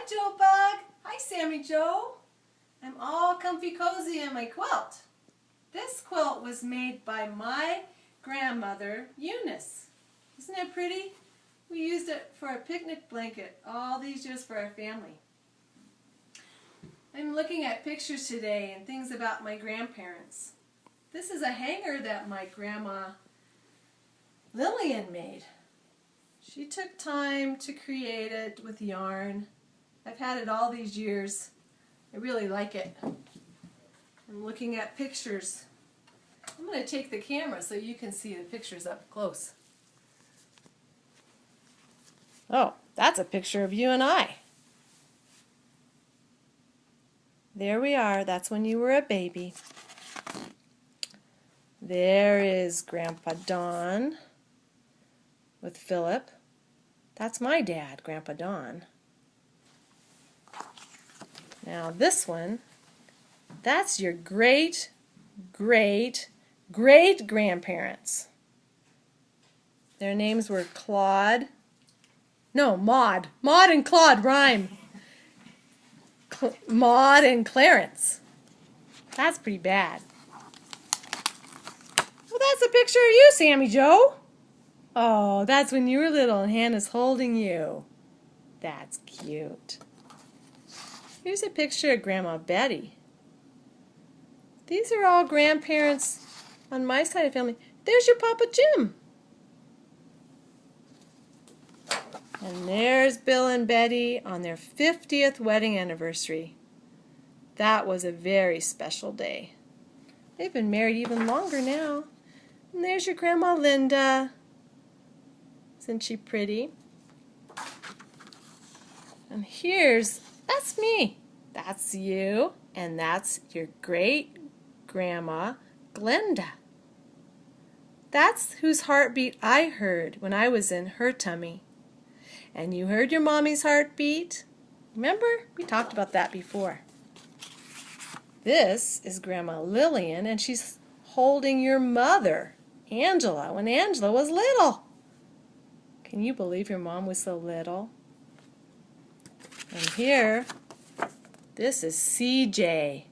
Joe Bug. Hi, Sammy Joe. I'm all comfy cozy in my quilt. This quilt was made by my grandmother, Eunice. Isn't it pretty? We used it for a picnic blanket all these years for our family. I'm looking at pictures today and things about my grandparents. This is a hanger that my grandma Lillian made. She took time to create it with yarn. I've had it all these years. I really like it. I'm looking at pictures. I'm going to take the camera so you can see the pictures up close. Oh, that's a picture of you and I. There we are. That's when you were a baby. There is Grandpa Don with Philip. That's my dad, Grandpa Don. Now this one, that's your great, great, great grandparents. Their names were Maud. Maud and Claude rhyme. Maud and Clarence. That's pretty bad. Well, that's a picture of you, Sammy Joe. Oh, that's when you were little and Hannah's holding you. That's cute. Here's a picture of Grandma Betty. These are all grandparents on my side of the family. There's your Papa Jim. And there's Bill and Betty on their 50th wedding anniversary. That was a very special day. They've been married even longer now. And there's your Grandma Linda. Isn't she pretty? And that's me. That's you. And that's your great-grandma Glenda. That's whose heartbeat I heard when I was in her tummy. And you heard your mommy's heartbeat? Remember? We talked about that before. This is Grandma Lillian, and she's holding your mother, Angela, when Angela was little. Can you believe your mom was so little? And here, this is CJ.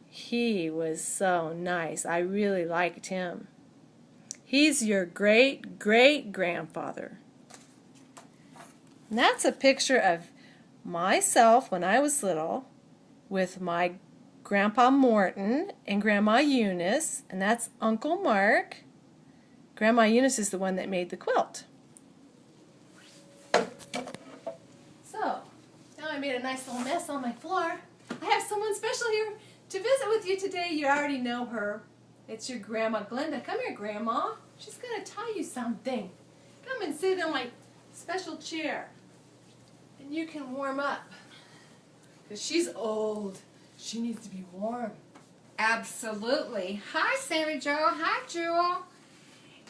He was so nice. I really liked him. He's your great-great-grandfather. And that's a picture of myself when I was little with my Grandpa Morton and Grandma Eunice, and that's Uncle Mark. Grandma Eunice is the one that made the quilt. So, now I made a nice little mess on my floor. I have someone special here to visit with you today. You already know her. It's your Grandma Glenda. Come here, Grandma. She's going to tell you something. Come and sit in my special chair. And you can warm up. Because she's old. She needs to be warm. Absolutely. Hi, Sammy Joe. Hi, Jewel.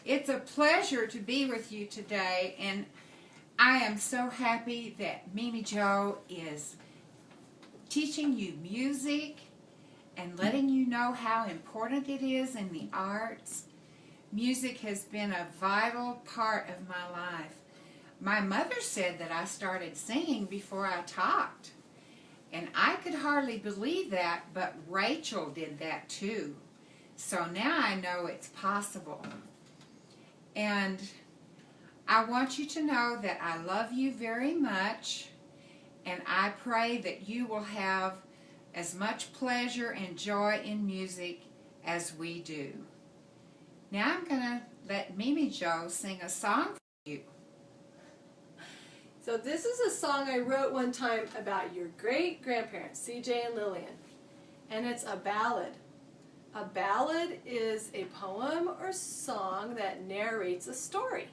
It's a pleasure to be with you today, and I am so happy that Mimi Joe is teaching you music and letting you know how important it is in the arts. Music has been a vital part of my life. My mother said that I started singing before I talked, and I could hardly believe that, but Rachel did that too. So now I know it's possible. And I want you to know that I love you very much, and I pray that you will have as much pleasure and joy in music as we do. Now I'm going to let Mimi Joe sing a song for you. So this is a song I wrote one time about your great-grandparents, CJ and Lillian. And it's a ballad. A ballad is a poem or song that narrates a story.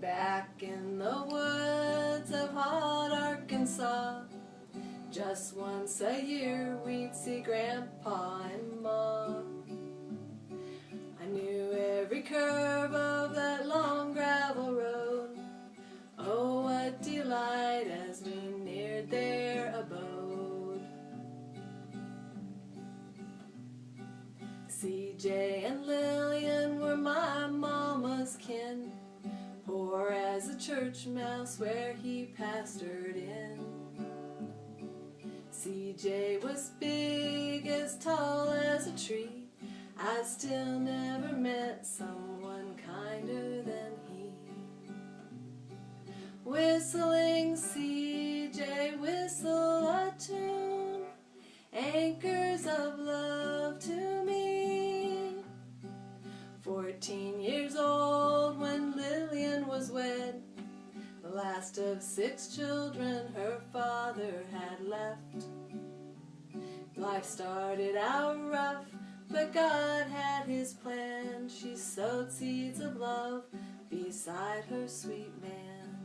Back in the woods of hot Arkansas, just once a year we'd see Grandpa and Ma. I knew every curve of that long gravel road. Oh, what delight as we neared their abode. CJ and Lillian were my mama's kin. poor as a church mouse where he pastored in. CJ was big, as tall as a tree. I still never met someone kinder than he. Whistling CJ, whistle a tune, anchors of love to me. 14 years old when Lillian was wed, the last of 6 children her father had left. Life started out rough, but God had his plan. She sowed seeds of love beside her sweet man.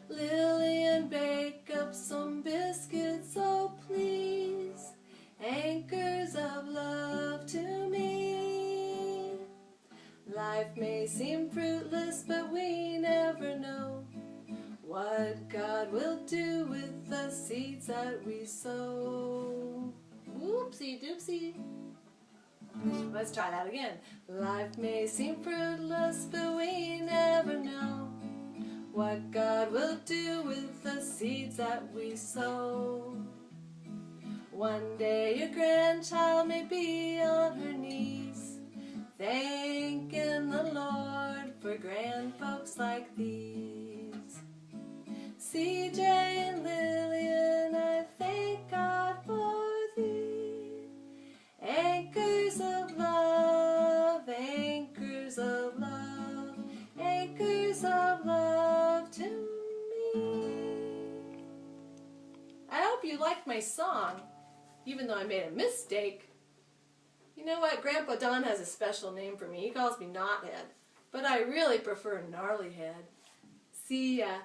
Lillian, bake up some biscuits, oh please, anchors of love to me. Life may seem fruitless, but we never know what God will do with the seeds that we sow. Whoopsie doopsie. Let's try that again. Life may seem fruitless, but we never know what God will do with the seeds that we sow. One day your grandchild may be on her knees, thanking the Lord for grand folks like these. CJ and Lillian, I thank God for thee. Anchors of love, anchors of love, anchors of love to me. I hope you liked my song, even though I made a mistake. You know what? Grandpa Don has a special name for me. He calls me Knothead, but I really prefer Gnarlyhead. See ya.